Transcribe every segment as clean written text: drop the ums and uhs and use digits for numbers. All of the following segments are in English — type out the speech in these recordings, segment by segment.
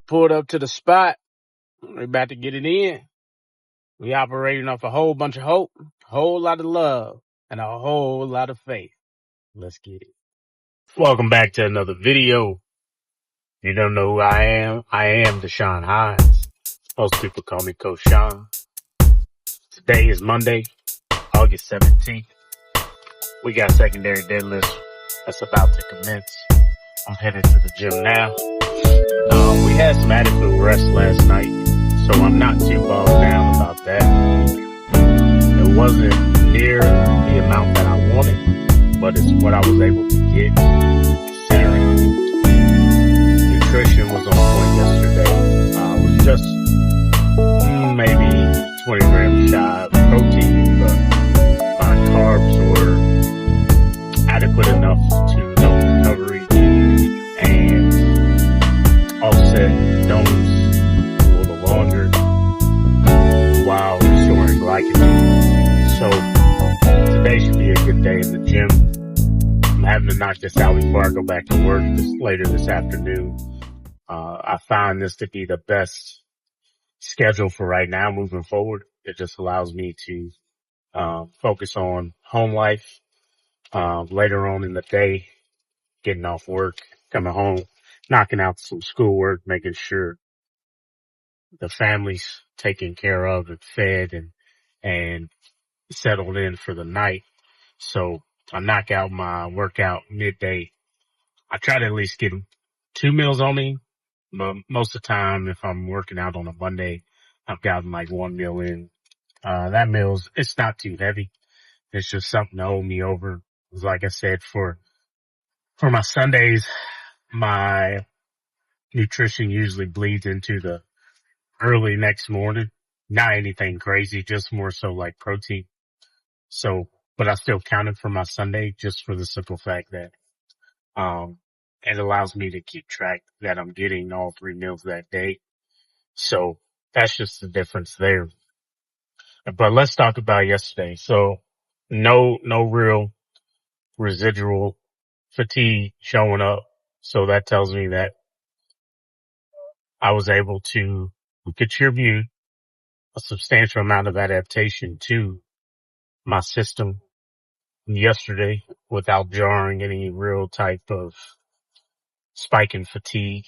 pulled up to the spot. We're about to get it in. We operating off a whole bunch of hope, a whole lot of love, and a whole lot of faith. Let's get it. Welcome back to another video. If you don't know who I am Deshaun Hines. Most people call me Coach Sean. Today is Monday, August 17th. We got secondary deadlift that's about to commence. I'm headed to the gym now. We had some adequate rest last night, so I'm not too bogged down about that. It wasn't near the amount that I wanted, but it's what I was able to get. Considering nutrition was on point yesterday. I was just maybe 20 grams shy of protein, but my carbs were adequate enough to help recovery and offset domes a little longer while restoring glycogen. So today should be a good day in the gym. I'm having to knock this out before I go back to work later this afternoon. I find this to be the best schedule for right now moving forward. It just allows me to focus on home life later on in the day, getting off work, coming home, knocking out some schoolwork, making sure the family's taken care of and fed and settled in for the night. So I knock out my workout midday. I try to at least get 2 meals on me, but most of the time, if I'm working out on a Monday, I've gotten like 1 meal in. That it's not too heavy. It's just something to hold me over. Like I said, for my Sundays, my nutrition usually bleeds into the early next morning. Not anything crazy, just more so like protein. So, but I still counted for my Sunday just for the simple fact that, it allows me to keep track that I'm getting all 3 meals that day. So that's just the difference there. But let's talk about yesterday. So no real residual fatigue showing up. So that tells me that I was able to contribute a substantial amount of adaptation to my system yesterday without jarring any real type of spike in fatigue,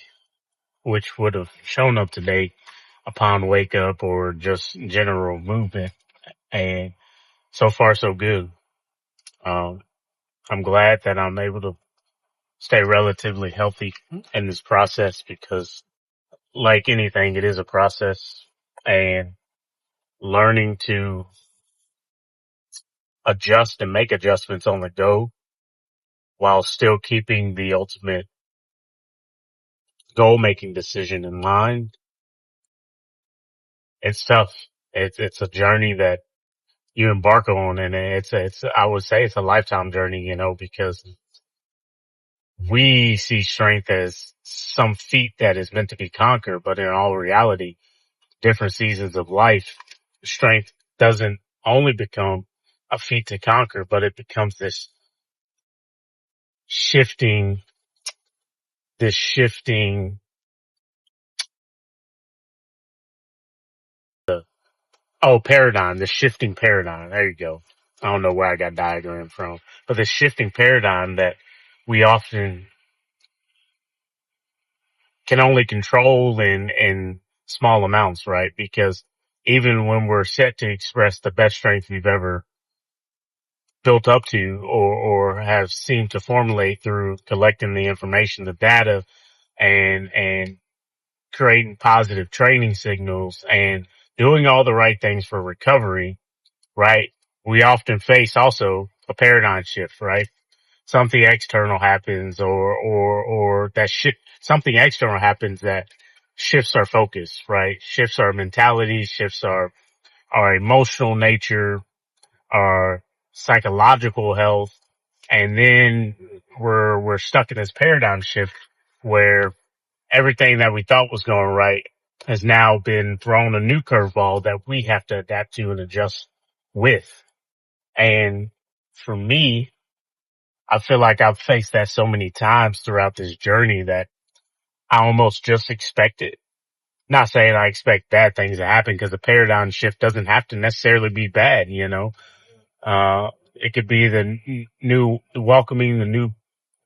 which would have shown up today upon wake up or just general movement. And so far so good. I'm glad that I'm able to stay relatively healthy in this process because like anything, it is a process, and learning to adjust and make adjustments on the go while still keeping the ultimate goal making decision in mind. It's tough. It's a journey that you embark on, and I would say it's a lifetime journey, because we see strength as some feat that is meant to be conquered, but in all reality, different seasons of life, strength doesn't only become a feat to conquer, but it becomes this shifting paradigm, the shifting paradigm. There you go. I don't know where I got diagram from, but the shifting paradigm that we often can only control in small amounts, right? Because even when we're set to express the best strength we've ever built up to or have seemed to formulate through collecting the information, the data, and creating positive training signals and doing all the right things for recovery, right? We often face also a paradigm shift, right? Something external happens or that something external happens that shifts our focus, right? Shifts our mentality, shifts our emotional nature, our psychological health. And then we're stuck in this paradigm shift where everything that we thought was going right has now been thrown a new curveball that we have to adapt to and adjust with. And for me, I feel like I've faced that so many times throughout this journey that I almost just expect it. Not saying I expect bad things to happen, because the paradigm shift doesn't have to necessarily be bad, it could be the welcoming the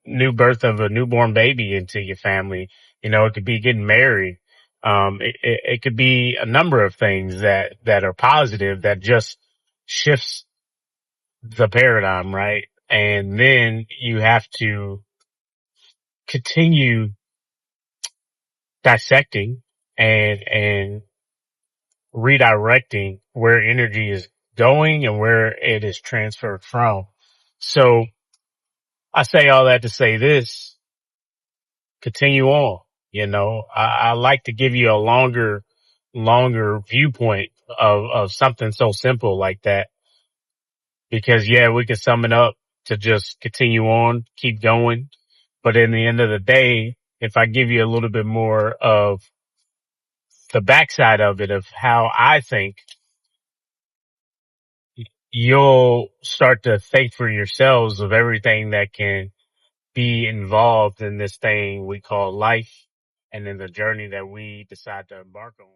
new birth of a newborn baby into your family. It could be getting married. It could be a number of things that are positive, that just shifts the paradigm, right? And then you have to continue dissecting and redirecting where energy is going and where it is transferred from. So I say all that to say this: continue on. I like to give you a longer viewpoint of something so simple like that, because yeah, we can sum it up to just continue on, keep going. But in the end of the day, if I give you a little bit more of the backside of it, of how I think, you'll start to think for yourselves of everything that can be involved in this thing we call life, and in the journey that we decide to embark on.